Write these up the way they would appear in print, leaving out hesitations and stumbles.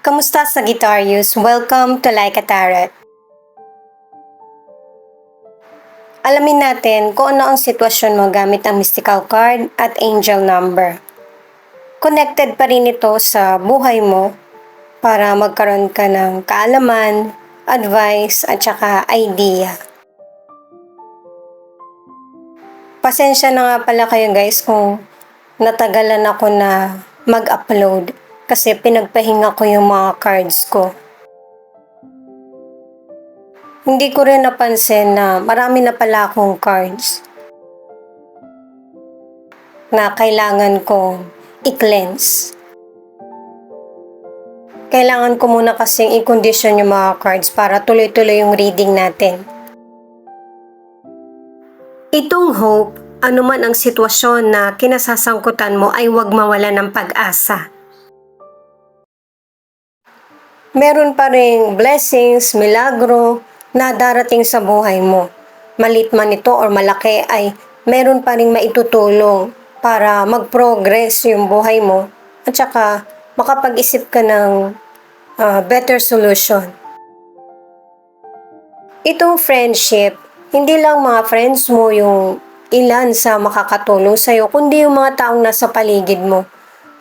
Kamusta Sagittarius? Welcome to Like a Tarot. Alamin natin kung ano ang sitwasyon mo gamit ang mystical card at angel number. Connected pa rin ito sa buhay mo para magkaroon ka ng kaalaman, advice at saka idea. Pasensya na nga pala kayo guys kung natagalan ako na mag-upload kasi pinagpahinga ko yung mga cards ko. Hindi ko rin napansin na marami na pala akong cards na kailangan kong i-cleanse. Kailangan ko muna kasing i-condition yung mga cards para tuloy-tuloy yung reading natin. Itong hope, anuman ang sitwasyon na kinasasangkutan mo ay huwag mawala ng pag-asa. Meron pa ring blessings, milagro na darating sa buhay mo. Malit man ito or malaki ay meron pa ring maitutulong para mag-progress yung buhay mo at saka makapag-isip ka ng better solution. Itong friendship, hindi lang mga friends mo yung ilan sa makakatulong sa'yo, kundi yung mga taong nasa paligid mo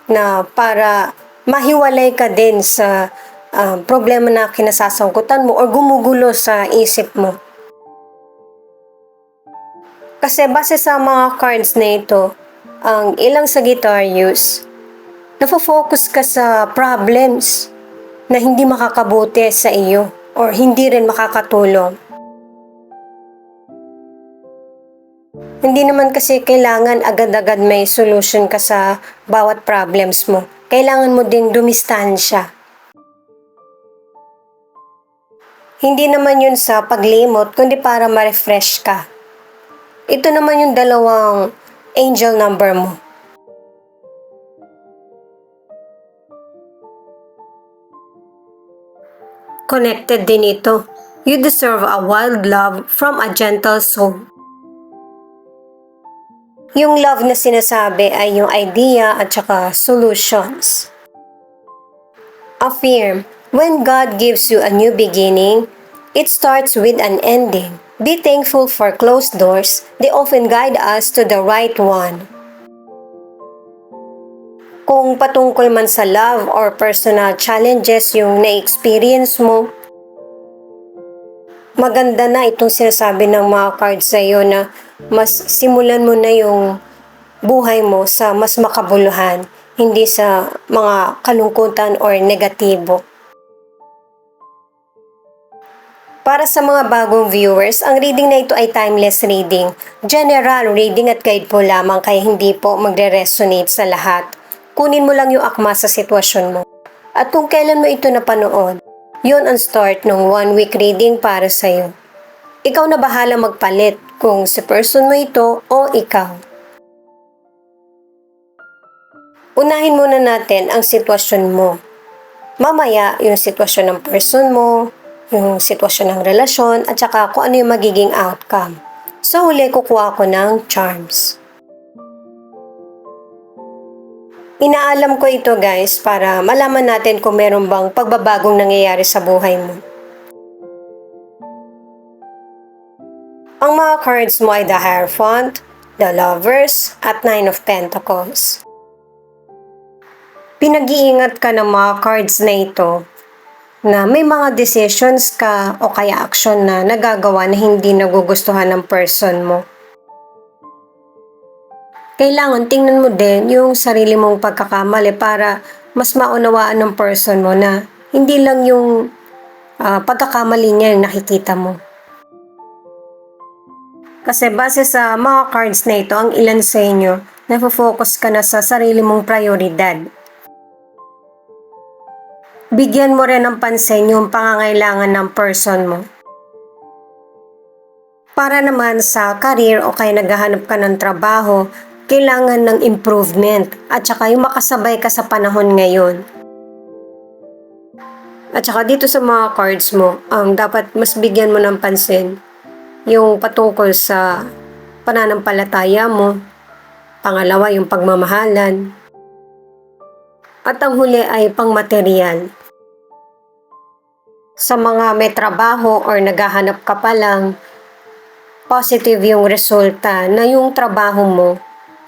na para mahiwalay ka din sa problema na kinasasangkutan mo or gumugulo sa isip mo. Kasi base sa mga cards na ito, ang ilang Sagittarius, nafo-focus ka sa problems na hindi makakabuti sa iyo or hindi rin makakatulong. Hindi naman kasi kailangan agad-agad may solution ka sa bawat problems mo. Kailangan mo ding dumistansya. Hindi naman yun sa paglimot, kundi para ma-refresh ka. Ito naman yung dalawang angel number mo. Connected din ito. You deserve a wild love from a gentle soul. Yung love na sinasabi ay yung idea at saka solutions. Affirm, when God gives you a new beginning, it starts with an ending. Be thankful for closed doors. They often guide us to the right one. Kung patungkol man sa love or personal challenges yung na-experience mo, maganda na itong sinasabi ng mga cards sa iyo na mas simulan mo na yung buhay mo sa mas makabuluhan, hindi sa mga kalungkutan or negatibo. Para sa mga bagong viewers, ang reading na ito ay timeless reading. General reading at guide po lamang kaya hindi po magre-resonate sa lahat. Kunin mo lang yung akma sa sitwasyon mo. At kung kailan mo ito napanood, yun ang start ng 1 week reading para sa'yo. Ikaw na bahala magpalit kung si person mo ito o ikaw. Unahin muna natin ang sitwasyon mo. Mamaya yung sitwasyon ng person mo, yung sitwasyon ng relasyon, at saka kung ano yung magiging outcome. Sa huli, kukuha ko ng charms. Inaalam ko ito guys para malaman natin kung meron bang pagbabagong nangyayari sa buhay mo. Ang mga cards mo ay the Hierophant, the Lovers, at 9 of Pentacles. Pinag-iingat ka ng mga cards na ito na may mga decisions ka o kaya action na nagagawa na hindi nagugustuhan ng person mo. Kailangan tingnan mo din yung sarili mong pagkakamali para mas maunawaan ng person mo na hindi lang yung pagkakamali niya yung nakikita mo. Kasi base sa mga cards na ito, ang ilan sa inyo, nafo-focus ka na sa sarili mong prioridad. Bigyan mo rin ng pansin yung pangangailangan ng person mo. Para naman sa career o kaya naghahanap ka ng trabaho, kailangan ng improvement at saka yung makasabay ka sa panahon ngayon. At saka dito sa mga cards mo, dapat mas bigyan mo ng pansin yung patungkol sa pananampalataya mo, pangalawa yung pagmamahalan, at ang huli ay pangmaterial. Sa mga may trabaho or naghahanap ka pa lang, positive yung resulta na yung trabaho mo,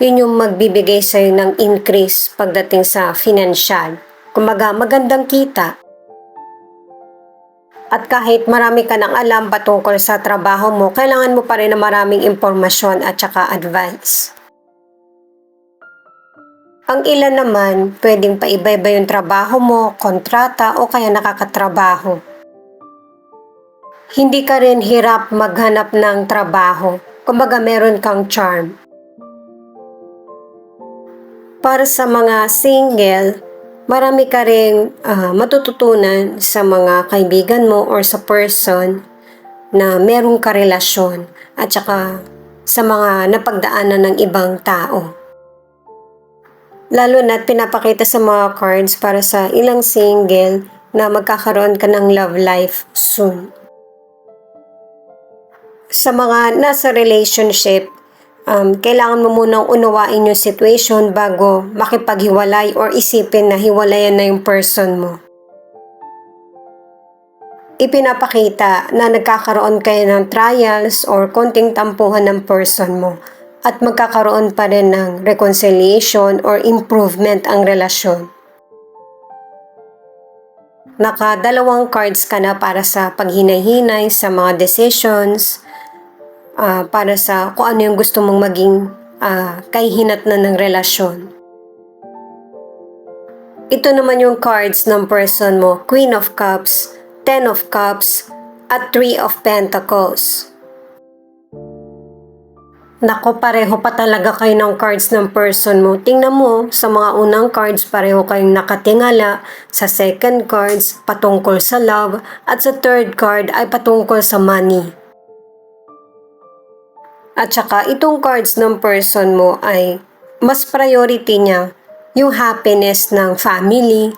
yun yung magbibigay sa'yo ng increase pagdating sa financial. Kumbaga, magandang kita. At kahit marami ka nang alam patungkol sa trabaho mo, kailangan mo pa rin ng maraming impormasyon at saka advice. Ang ilan naman, pwedeng paiba-iba yung trabaho mo, kontrata o kaya nakakatrabaho. Hindi ka rin hirap maghanap ng trabaho. Kumbaga meron kang charm. Para sa mga single, marami ka rin matututunan sa mga kaibigan mo or sa person na merong karelasyon at saka sa mga napagdaanan ng ibang tao. Lalo na't pinapakita sa mga cards para sa ilang single na magkakaroon ka ng love life soon. Sa mga nasa relationship, kailangan mo munang unawain yung situation bago makipaghiwalay or isipin na hiwalayan na yung person mo. Ipinapakita na nagkakaroon kayo ng trials or konting tampuhan ng person mo at magkakaroon pa rin ng reconciliation or improvement ang relasyon. Nakadalawang cards ka na para sa paghinay-hinay sa mga decisions, para sa kung ano yung gusto mong maging kahihinatnan ng relasyon. Ito naman yung cards ng person mo, Queen of Cups, Ten of Cups, at Three of Pentacles. Nako, pareho pa talaga kayo ng cards ng person mo. Tingnan mo, sa mga unang cards, pareho kayong nakatingala. Sa second cards, patungkol sa love. At sa third card ay patungkol sa money. At saka, itong cards ng person mo ay mas priority niya yung happiness ng family,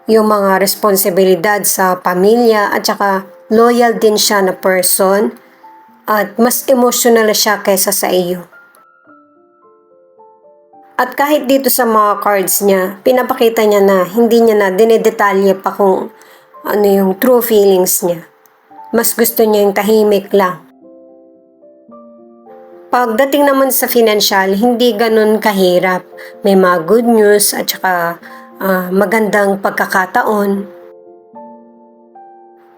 yung mga responsibilidad sa pamilya, at saka loyal din siya na person. At mas emotional siya kaysa sa iyo. At kahit dito sa mga cards niya, pinapakita niya na hindi niya na dinedetalye pa kung ano yung true feelings niya. Mas gusto niya yung tahimik lang. Pagdating naman sa financial, hindi ganun kahirap. May mga good news at saka magandang pagkakataon.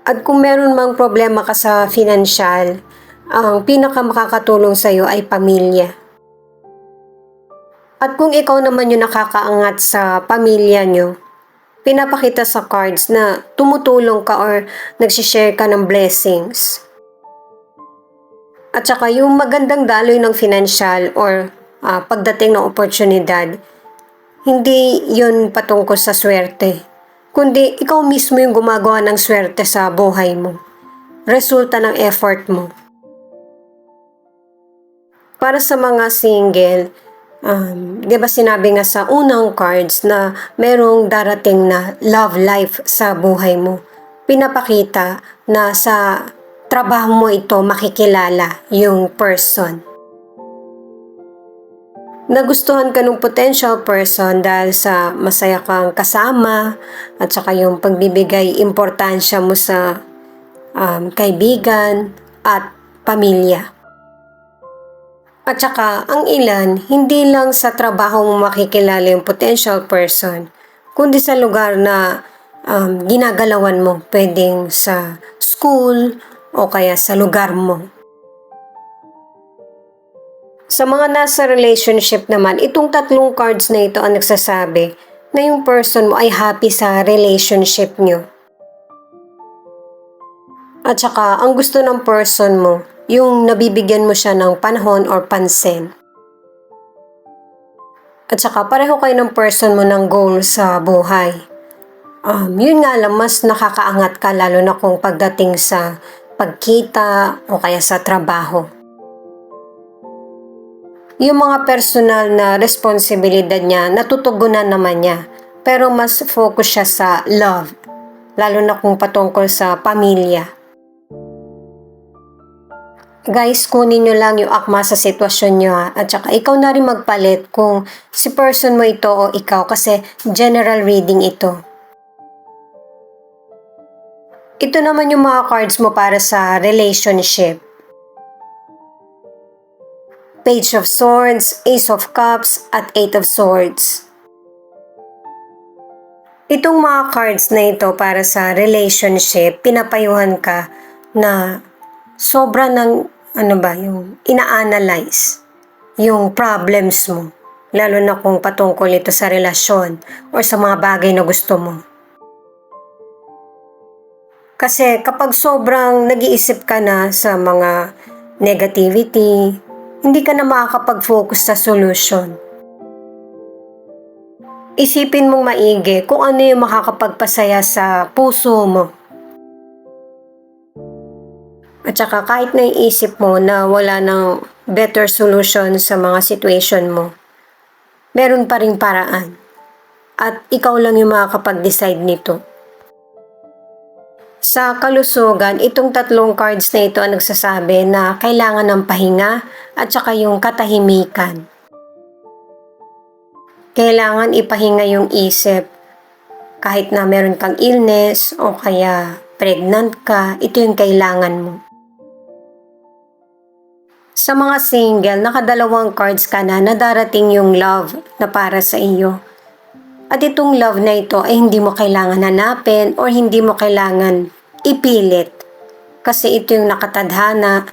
At kung meron mang problema ka sa financial, ang pinakamakakatulong sa iyo ay pamilya. At kung ikaw naman yung nakakaangat sa pamilya nyo, pinapakita sa cards na tumutulong ka or nagsishare ka ng blessings. At saka yung magandang daloy ng financial or pagdating ng oportunidad, hindi yun patungkol sa swerte, kundi ikaw mismo yung gumagawa ng swerte sa buhay mo. Resulta ng effort mo. Para sa mga single, di ba sinabi nga sa unang cards na merong darating na love life sa buhay mo. Pinapakita na sa trabaho mo ito makikilala yung person. Nagustuhan ka ng potential person dahil sa masaya kang kasama at saka yung pagbibigay importansya mo sa kaibigan at pamilya. At saka, ang ilan, hindi lang sa trabaho mo makikilala yung potential person, kundi sa lugar na ginagalawan mo, pwedeng sa school o kaya sa lugar mo. Sa mga nasa relationship naman, itong tatlong cards na ito ang nagsasabi na yung person mo ay happy sa relationship nyo. At saka, ang gusto ng person mo, yung nabibigyan mo siya ng panahon or pansin. At saka pareho kayo ng person mo ng goal sa buhay. Yun nga lang, mas nakakaangat ka lalo na kung pagdating sa pagkita o kaya sa trabaho. Yung mga personal na responsibilidad niya, natutugunan naman niya. Pero mas focus siya sa love, lalo na kung patungkol sa pamilya. Guys, kunin nyo lang yung akma sa sitwasyon nyo at saka ikaw na rin magpalit kung si person mo ito o ikaw kasi general reading ito. Ito naman yung mga cards mo para sa relationship. Page of Swords, Ace of Cups, at Eight of Swords. Itong mga cards na ito para sa relationship, pinapayuhan ka na sobra ng yung ina-analyze yung problems mo, lalo na kung patungkol ito sa relasyon o sa mga bagay na gusto mo. Kasi kapag sobrang nag-iisip ka na sa mga negativity, hindi ka na makakapag-focus sa solution. Isipin mong maigi kung ano yung makakapagpasaya sa puso mo. At saka kahit naiisip mo na wala ng better solution sa mga situation mo, meron pa ring paraan. At ikaw lang yung makakapag-decide nito. Sa kalusugan, itong tatlong cards na ito ang nagsasabi na kailangan ng pahinga at saka yung katahimikan. Kailangan ipahinga yung isip. Kahit na meron kang illness o kaya pregnant ka, ito yung kailangan mo. Sa mga single, nakadalawang cards ka na darating yung love na para sa iyo. At itong love na ito ay hindi mo kailangan hanapin o hindi mo kailangan ipilit. Kasi ito yung nakatadhana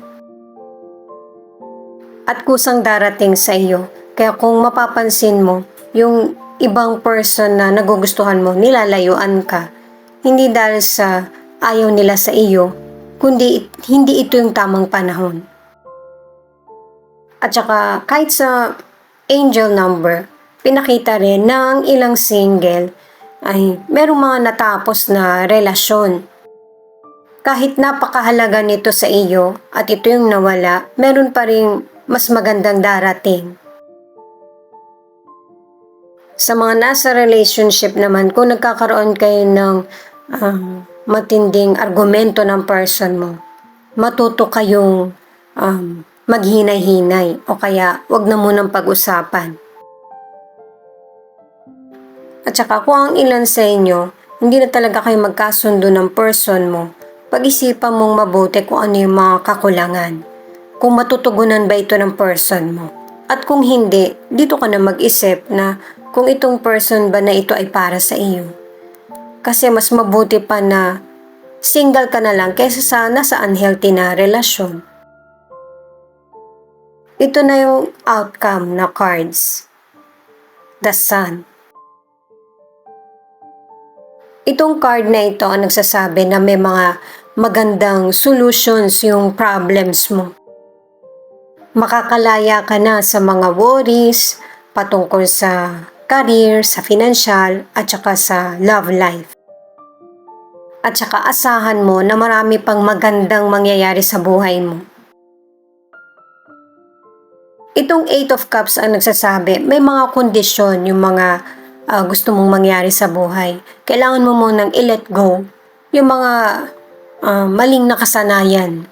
at kusang darating sa iyo. Kaya kung mapapansin mo, yung ibang person na nagugustuhan mo, nilalayuan ka. Hindi dahil sa ayaw nila sa iyo, kundi hindi ito yung tamang panahon. At saka kahit sa angel number, pinakita rin na ang ilang single ay merong mga natapos na relasyon. Kahit napakahalaga nito sa iyo at ito yung nawala, meron pa rin mas magandang darating. Sa mga nasa relationship naman, kung nagkakaroon kayo ng matinding argumento ng person mo, matuto kayong maghinay-hinay o kaya wag na munang pag-usapan. At saka kung ang ilan sa inyo, hindi na talaga kayo magkasundo ng person mo, pag-isipan mong mabuti kung ano yung mga kakulangan. Kung matutugunan ba ito ng person mo. At kung hindi, dito ka na mag-isip na kung itong person ba na ito ay para sa iyo. Kasi mas mabuti pa na single ka na lang kaysa sa nasa unhealthy na relasyon. Ito na yung outcome na cards. The Sun. Itong card na ito ang nagsasabi na may mga magandang solutions yung problems mo. Makakalaya ka na sa mga worries patungkol sa career, sa financial, at saka sa love life. At saka asahan mo na marami pang magandang mangyayari sa buhay mo. Itong Eight of Cups ang nagsasabi, may mga kondisyon yung mga gusto mong mangyari sa buhay. Kailangan mo munang i-let go yung mga maling nakasanayan.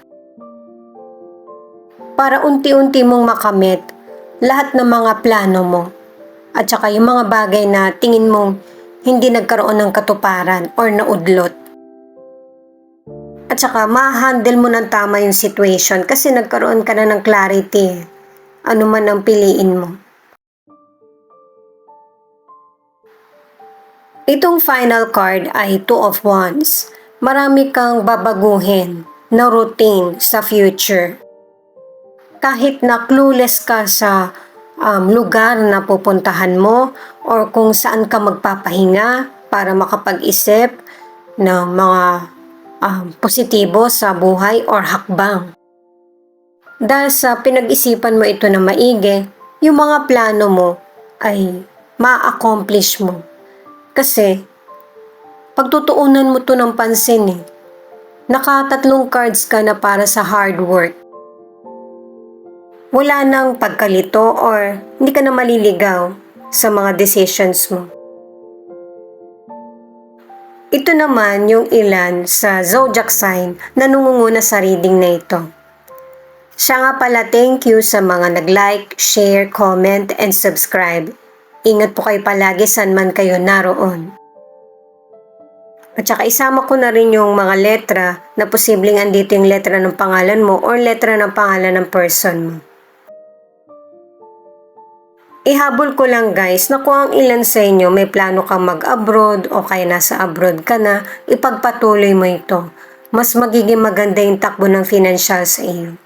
Para unti-unti mong makamit lahat ng mga plano mo. At saka yung mga bagay na tingin mong hindi nagkaroon ng katuparan or naudlot. At saka ma-handle mo ng tama yung situation kasi nagkaroon ka na ng clarity. Ano man ang piliin mo. Itong final card ay Two of Wands. Marami kang babaguhin na routine sa future. Kahit na clueless ka sa lugar na pupuntahan mo or kung saan ka magpapahinga para makapag-isip ng mga positibo sa buhay or hakbang. Dahil sa pinag-isipan mo ito na maigi, yung mga plano mo ay ma-accomplish mo. Kasi, pagtutuunan mo to ng pansin eh. Naka-3 cards ka na para sa hard work. Wala nang pagkalito or hindi ka na maliligaw sa mga decisions mo. Ito naman yung ilan sa zodiac sign na nangunguna sa reading na ito. Siya nga pala, thank you sa mga nag-like, share, comment, and subscribe. Ingat po kayo palagi saan man kayo naroon. At saka isama ko na rin yung mga letra na posibleng andito yung letra ng pangalan mo or letra ng pangalan ng person mo. Ihabol ko lang guys na kung ang ilan sa inyo may plano kang mag-abroad o kaya nasa abroad ka na, ipagpatuloy mo ito. Mas magiging maganda yung takbo ng financial sa iyo.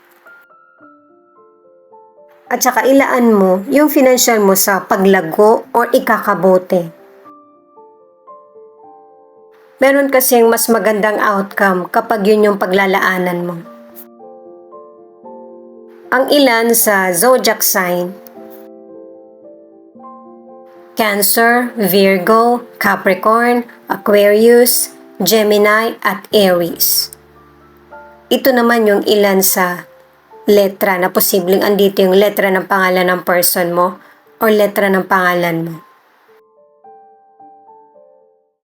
At saka ilaan mo yung financial mo sa paglago or ikakabote. Meron kasing mas magandang outcome kapag yun yung paglalaanan mo. Ang ilan sa zodiac sign: Cancer, Virgo, Capricorn, Aquarius, Gemini, at Aries. Ito naman yung ilan sa letra na posibleng andito yung letra ng pangalan ng person mo or letra ng pangalan mo.